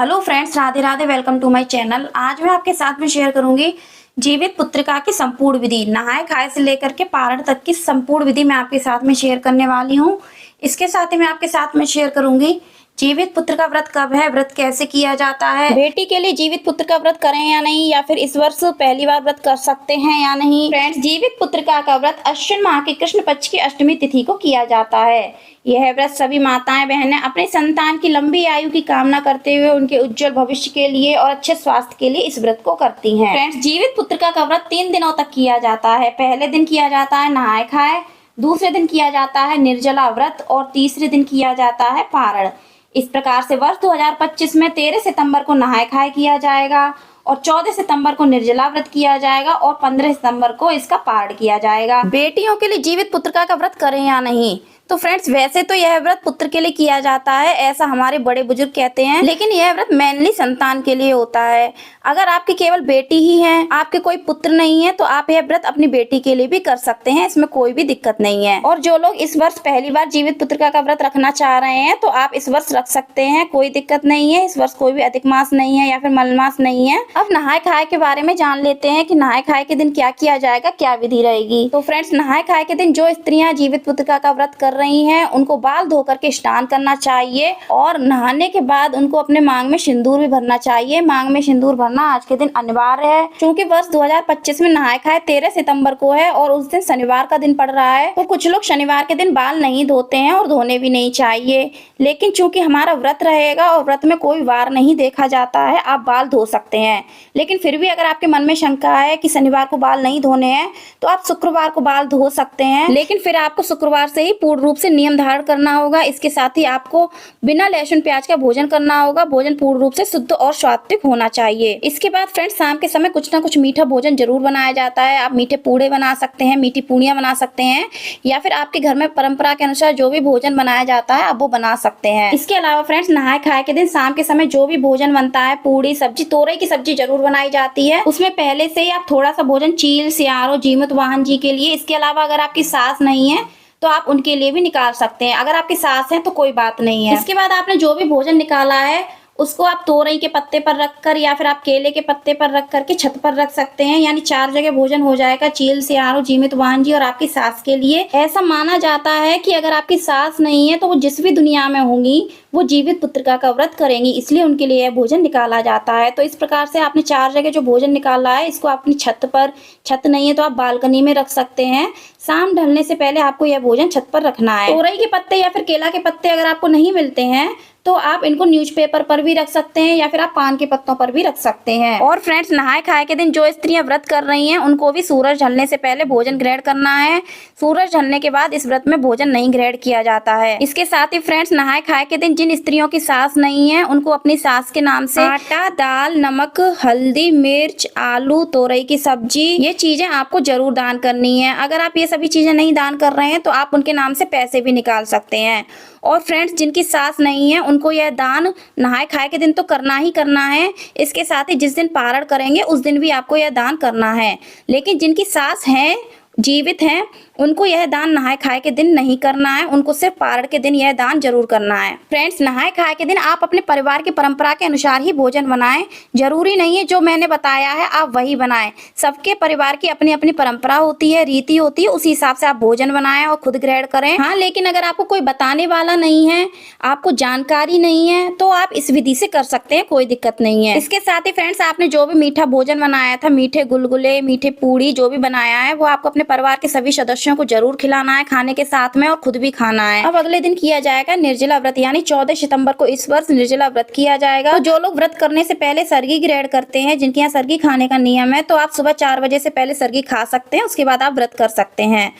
Hello friends, Radhe Radhe. Welcome to my channel. आज मैं आपके साथ में शेयर करूंगी जीवित पुत्रिका की संपूर्ण विधि। नहाए खाए से लेकर के पारण तक की संपूर्ण विधि मैं आपके साथ में शेयर करने वाली हूं। इसके साथ ही मैं आपके साथ में शेयर करूंगी जीवित पुत्र का व्रत कब है, व्रत कैसे किया जाता है, बेटी के लिए जीवित पुत्र का व्रत करें या नहीं, या फिर इस वर्ष पहली बार व्रत कर सकते हैं या नहीं। फ्रेंड्स, जीवित पुत्रिका का व्रत अश्विन माह के कृष्ण पक्ष की अष्टमी तिथि को किया जाता है। यह व्रत सभी माताएं बहनें अपने संतान की लंबी आयु की कामना करते हुए उनके उज्जवल भविष्य के लिए और अच्छे स्वास्थ्य के लिए इस व्रत को करती हैं। फ्रेंड्स, जीवित पुत्रिका का व्रत 3 दिनों तक किया जाता है। पहले दिन किया जाता है नहाए खाए, दूसरे दिन किया जाता है निर्जला व्रत और तीसरे दिन किया जाता है पारण। इस प्रकार से वर्ष 2025 में 13 सितंबर को नहाए खाए किया जाएगा और 14 सितंबर को निर्जला व्रत किया जाएगा और 15 सितंबर को इसका पारण किया जाएगा। बेटियों के लिए जीवित पुत्रिका का व्रत करें या नहीं, तो फ्रेंड्स वैसे तो यह व्रत पुत्र के लिए किया जाता है, ऐसा हमारे बड़े बुजुर्ग कहते हैं, लेकिन यह व्रत मेनली संतान के लिए होता है। अगर आपकी केवल बेटी ही है, आपके कोई पुत्र नहीं है, तो आप यह व्रत अपनी बेटी के लिए भी कर सकते हैं, इसमें कोई भी दिक्कत नहीं है। और जो लोग इस वर्ष पहली बार जीवित पुत्रिका का व्रत रखना चाह रहे हैं, तो आप इस वर्ष रख सकते हैं, कोई दिक्कत नहीं है। इस वर्ष कोई भी अधिक मास नहीं है या फिर मलमास नहीं है। अब नहाए खाए के बारे में जान लेते हैं कि नहाए खाए के दिन क्या किया जाएगा, क्या विधि रहेगी। तो फ्रेंड्स, नहाए खाए के दिन जो स्त्रियां जीवित पुत्रिका का व्रत कर रही हैं, उनको बाल धो करके स्नान करना चाहिए और नहाने के बाद उनको अपने मांग में सिंदूर भी भरना चाहिए। मांग में सिंदूर भरना आज के दिन अनिवार्य है, क्योंकि वर्ष 2025 में नहाए खाए 13 सितंबर को है और उस दिन शनिवार का दिन पड़ रहा है। तो कुछ लोग शनिवार के दिन बाल नहीं धोते हैं और धोने भी नहीं चाहिए, लेकिन चूंकि हमारा व्रत रहेगा और व्रत में कोई वार नहीं देखा जाता है, आप बाल धो सकते हैं। लेकिन फिर भी अगर आपके मन में शंका है कि शनिवार को बाल नहीं धोने हैं, तो आप शुक्रवार को बाल धो सकते हैं, लेकिन फिर आपको शुक्रवार से ही पूर्ण रूप से नियम धारण करना होगा। इसके साथ ही आपको बिना लहसुन प्याज का भोजन करना होगा। भोजन पूर्ण रूप से शुद्ध और सात्विक होना चाहिए। इसके बाद फ्रेंड्स, शाम के समय कुछ ना कुछ मीठा भोजन जरूर बनाया जाता है। आप मीठे पूड़े बना सकते हैं, मीठी पूड़ियाँ बना सकते हैं, या फिर आपके घर में परंपरा के अनुसार जो भी भोजन बनाया जाता है आप वो बना सकते हैं। इसके अलावा फ्रेंड्स, नहाए खाए के दिन शाम के समय जो भी भोजन बनता है, पूड़ी सब्जी, तोरई की सब्जी जरूर बनाई जाती है। उसमें पहले से ही आप थोड़ा सा भोजन चील सियारो जीमूत वाहन जी के लिए, इसके अलावा अगर आपकी सास नहीं है तो आप उनके लिए भी निकाल सकते हैं। अगर आपकी सास है तो कोई बात नहीं है। इसके बाद आपने जो भी भोजन निकाला है उसको आप तोरई के पत्ते पर रखकर या फिर आप केले के पत्ते पर रख करके छत पर रख सकते हैं, यानी 4 जगह भोजन हो जाएगा, चील सियारो जीमित वाहन जी और आपकी सास के लिए। ऐसा माना जाता है कि अगर आपकी सास नहीं है तो वो जिस भी दुनिया में होंगी वो जीवित पुत्रिका का व्रत करेंगी, इसलिए उनके लिए यह भोजन निकाला जाता है। तो इस प्रकार से आपने 4 जगह जो भोजन निकाला है, इसको अपनी छत पर, छत नहीं है तो आप बालकनी में रख सकते हैं। शाम ढलने से पहले आपको यह भोजन छत पर रखना है। तोरई के पत्ते या फिर केला के पत्ते अगर आपको नहीं मिलते हैं तो आप इनको न्यूज़पेपर पर भी रख सकते हैं या फिर आप पान के पत्तों पर भी रख सकते हैं। और फ्रेंड्स, नहाए खाए के दिन जो स्त्रियां व्रत कर रही हैं उनको भी सूरज ढलने से पहले भोजन ग्रहण करना है। सूरज ढलने के बाद इस व्रत में भोजन नहीं ग्रहण किया जाता है। इसके साथ ही फ्रेंड्स, नहाए खाए के दिन जिन स्त्रियों की सास नहीं है उनको अपनी सास के नाम से आटा, दाल, नमक, हल्दी, मिर्च, आलू, तोरई की सब्जी, ये चीजें आपको जरूर दान करनी है। अगर आप ये सभी चीजें नहीं दान कर रहे हैं तो आप उनके नाम से पैसे भी निकाल सकते हैं। और फ्रेंड्स, जिनकी सास नहीं है उनको यह दान नहाए खाए के दिन तो करना ही करना है। इसके साथ ही जिस दिन पारण करेंगे उस दिन भी आपको यह दान करना है। लेकिन जिनकी सास है, जीवित हैं, उनको यह दान नहाए खाए के दिन नहीं करना है, उनको सिर्फ पारण के दिन यह दान जरूर करना है। फ्रेंड्स, नहाए खाए के दिन आप अपने परिवार की परंपरा के अनुसार ही भोजन बनाएं। जरूरी नहीं है जो मैंने बताया है आप वही बनाएं। सबके परिवार की अपनी अपनी परंपरा होती है, रीति होती है, उसी हिसाब से आप भोजन बनाएं और खुद ग्रहण करें। हाँ, लेकिन अगर आपको कोई बताने वाला नहीं है, आपको जानकारी नहीं है, तो आप इस विधि से कर सकते हैं, कोई दिक्कत नहीं है। इसके साथ ही फ्रेंड्स, आपने जो भी मीठा भोजन बनाया था, मीठे गुलगुले, मीठे पूड़ी जो भी बनाया है, वो आपको अपने परिवार के सभी सदस्यों को जरूर खिलाना है खाने के साथ में और खुद भी खाना है। अब अगले दिन किया जाएगा निर्जला व्रत, यानी 14 सितंबर को इस वर्ष निर्जला व्रत किया जाएगा। तो जो लोग व्रत करने से पहले सरगी ग्रहण करते हैं, जिनके यहाँ सरगी खाने का नियम है, तो आप सुबह 4 बजे से पहले सरगी खा सकते हैं, उसके बाद आप व्रत कर सकते हैं।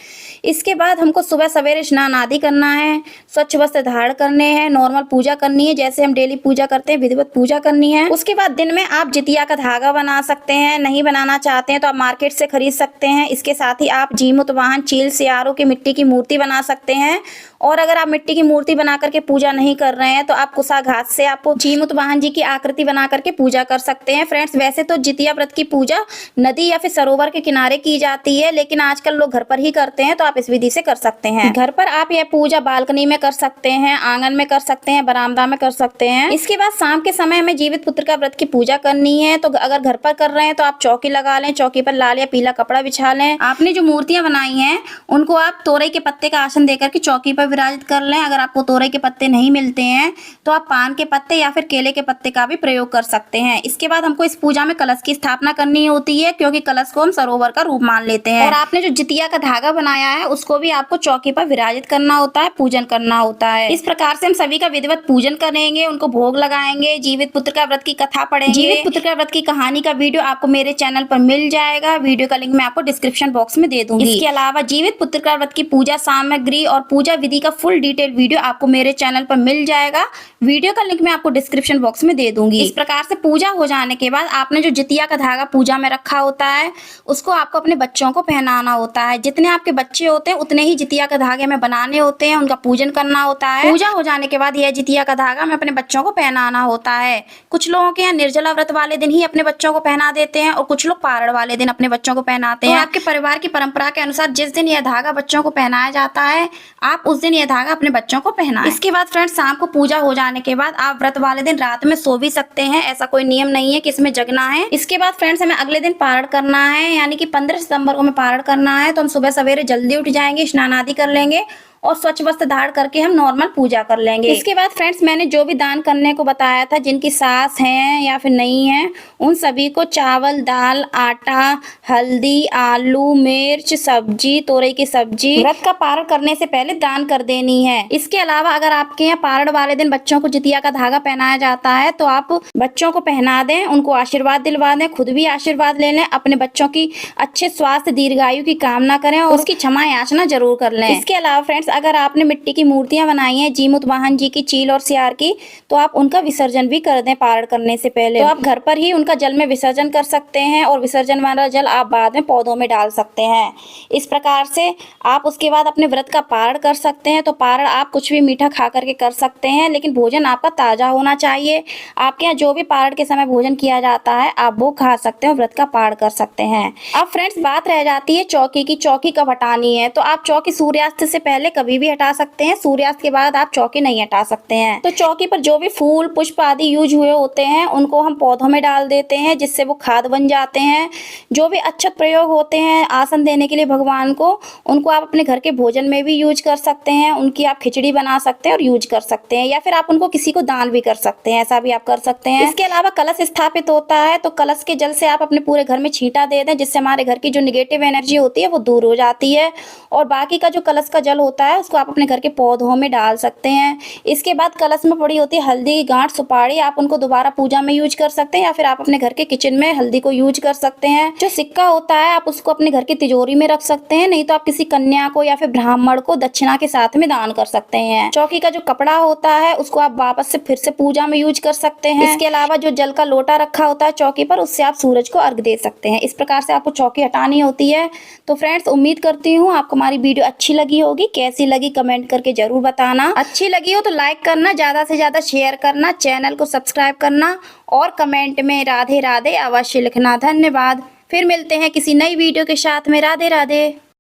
इसके बाद हमको सुबह सवेरे स्नान आदि करना है, स्वच्छ वस्त्र धारण करने हैं, नॉर्मल पूजा करनी है जैसे हम डेली पूजा करते हैं, विधिवत पूजा करनी है। उसके बाद दिन में आप जितिया का धागा बना सकते हैं, नहीं बनाना चाहते हैं तो आप मार्केट से खरीद सकते हैं। इसके साथ ही आप जीमूत वाहन, चील सियारों की मिट्टी की मूर्ति बना सकते हैं और अगर आप मिट्टी की मूर्ति बना करके पूजा नहीं कर रहे हैं तो आप कुशा घास से आप जीमूत वाहन जी की आकृति बना करके पूजा कर सकते हैं। फ्रेंड्स, वैसे तो जितिया व्रत की पूजा नदी या फिर सरोवर के किनारे की जाती है, लेकिन आजकल लोग घर पर ही करते हैं, तो आप इस विधि से कर सकते हैं। घर पर आप यह पूजा बालकनी में कर सकते हैं, आंगन में कर सकते हैं, बरामदा में कर सकते हैं। इसके बाद शाम के समय हमें जीवित पुत्रिका व्रत की पूजा करनी है, तो अगर घर पर कर रहे हैं तो आप चौकी लगा लें, चौकी पर लाल या पीला कपड़ा बिछा लें। आपने जो मूर्तियां बनाई हैं उनको आप तोरई के पत्ते का आसन देकर के चौकी पर विराजित कर लें। अगर आपको तोरई के पत्ते नहीं मिलते हैं तो आप पान के पत्ते या फिर केले के पत्ते का भी प्रयोग कर सकते हैं। इसके बाद हमको इस पूजा में कलश की स्थापना करनी होती है, क्योंकि कलश को हम सरोवर का रूप मान लेते हैं। और आपने जो जितिया का धागा बनाया है उसको भी आपको चौकी पर विराजित करना होता है, पूजन करना होता है। इस प्रकार से हम सभी का विधिवत पूजन करेंगे, उनको भोग लगाएंगे, जीवित पुत्रिका व्रत की कथा पढ़ेंगे। जीवित पुत्रिका व्रत की कहानी का वीडियो आपको मेरे चैनल पर मिल जाएगा, वीडियो का लिंक मैं आपको डिस्क्रिप्शन बॉक्स में दे दूंगी। इसके अलावा जीवित पुत्रिका व्रत की पूजा सामग्री और पूजा विधि का फुल डिटेल वीडियो आपको मेरे चैनल पर मिल जाएगा, वीडियो का लिंक मैं आपको डिस्क्रिप्शन बॉक्स में दे दूंगी। इस प्रकार से पूजा हो जाने के बाद आपने जो जितिया का धागा पूजा में रखा होता है उसको आपको अपने बच्चों को पहनाना होता है। जितने आपके बच्चे होते हैं उतने ही जितिया के धागे में बनाने होते हैं, उनका पूजन करना होता है। पूजा हो जाने के बाद यह जितिया का धागा में अपने बच्चों को पहनाना होता है। कुछ लोगों के यहाँ निर्जला व्रत वाले दिन ही अपने बच्चों को पहना देते हैं और कुछ लोग पारण वाले दिन अपने बच्चों को पहनाते हैं। आपके परिवार की परंपरा के अनुसार जिस दिन यह धागा बच्चों को पहनाया जाता है आप उस दिन यह धागा अपने बच्चों को पहनाएं। इसके बाद फ्रेंड्स, शाम को पूजा हो जाने के बाद आप व्रत वाले दिन रात में सो भी सकते हैं, ऐसा कोई नियम नहीं है कि इसमें जगना है। इसके बाद फ्रेंड्स, हमें अगले दिन पारण करना है, यानी कि 15 सितंबर को हमें पारण करना है। तो हम सुबह सवेरे जल्दी उठ जाएंगे, स्नान आदि कर लेंगे और स्वच्छ वस्त्र धारण करके हम नॉर्मल पूजा कर लेंगे। इसके बाद फ्रेंड्स, मैंने जो भी दान करने को बताया था, जिनकी सास है या फिर नहीं है, उन सभी को चावल, दाल, आटा, हल्दी, आलू, मिर्च, सब्जी, तोरई की सब्जी व्रत का पारण करने से पहले दान कर देनी है। इसके अलावा अगर आपके यहाँ पारण वाले दिन बच्चों को जितिया का धागा पहनाया जाता है तो आप बच्चों को पहना दें, उनको आशीर्वाद दिलवा दें, खुद भी आशीर्वाद ले लें, अपने बच्चों की अच्छे स्वास्थ्य दीर्घायु की कामना करें और उसकी क्षमा याचना जरूर कर लें। इसके अलावा फ्रेंड्स, अगर आपने मिट्टी की मूर्तियां बनाई हैं जीमूत वाहन जी की, चील और सियार की, तो आप उनका विसर्जन भी कर दें पारण करने से पहले। तो आप घर पर ही उनका जल में विसर्जन कर सकते हैं और विसर्जन वाला जल आप बाद में पौधों में डाल सकते हैं। इस प्रकार से आप उसके बाद अपने व्रत का पारण कर सकते हैं। तो पारण आप कुछ भी मीठा खा करके कर सकते हैं, लेकिन भोजन आपका ताजा होना चाहिए। आपके यहाँ जो भी पारण के समय भोजन किया जाता है आप वो खा सकते हैं, व्रत का पारण कर सकते हैं। अब फ्रेंड्स, बात रह जाती है चौकी की। चौकी कब हटानी है? तो आप चौकी सूर्यास्त से पहले कभी भी हटा सकते हैं, सूर्यास्त के बाद आप चौकी नहीं हटा सकते हैं। तो चौकी पर जो भी फूल, पुष्प आदि यूज हुए होते हैं उनको हम पौधों में डाल देते हैं, जिससे वो खाद बन जाते हैं। जो भी अक्षत प्रयोग होते हैं आसन देने के लिए भगवान को, उनको आप अपने घर के भोजन में भी यूज कर सकते हैं। उनकी आप खिचड़ी बना सकते हैं और यूज कर सकते हैं, या फिर आप उनको किसी को दान भी कर सकते हैं, ऐसा भी आप कर सकते हैं। इसके अलावा कलश स्थापित होता है, तो कलश के जल से आप अपने पूरे घर में छींटा दे दें, जिससे हमारे घर की जो निगेटिव एनर्जी होती है वो दूर हो जाती है। और बाकी का जो कलश का जल होता है उसको आप अपने घर के पौधों में डाल सकते हैं। इसके बाद कलश में पड़ी होती है हल्दी की गांठ, सुपारी, आप उनको दोबारा पूजा में यूज कर सकते हैं, या फिर आप अपने घर के किचन में हल्दी को यूज कर सकते हैं। जो सिक्का होता है आप उसको अपने घर की तिजोरी में रख सकते हैं, नहीं तो आप किसी कन्या को या फिर ब्राह्मण को दक्षिणा के साथ में दान कर सकते हैं। चौकी का जो कपड़ा होता है उसको आप वापस से फिर से पूजा में यूज कर सकते हैं। इसके अलावा जो जल का लोटा रखा होता है चौकी पर, उससे आप सूरज को अर्घ दे सकते हैं। इस प्रकार से आपको चौकी हटानी होती है। तो फ्रेंड्स, उम्मीद करती हूँ आपको हमारी वीडियो अच्छी लगी होगी। कैसी लगी कमेंट करके जरूर बताना। अच्छी लगी हो तो लाइक करना, ज्यादा से ज्यादा शेयर करना, चैनल को सब्सक्राइब करना और कमेंट में राधे राधे अवश्य लिखना। धन्यवाद। फिर मिलते हैं किसी नई वीडियो के साथ में। राधे राधे।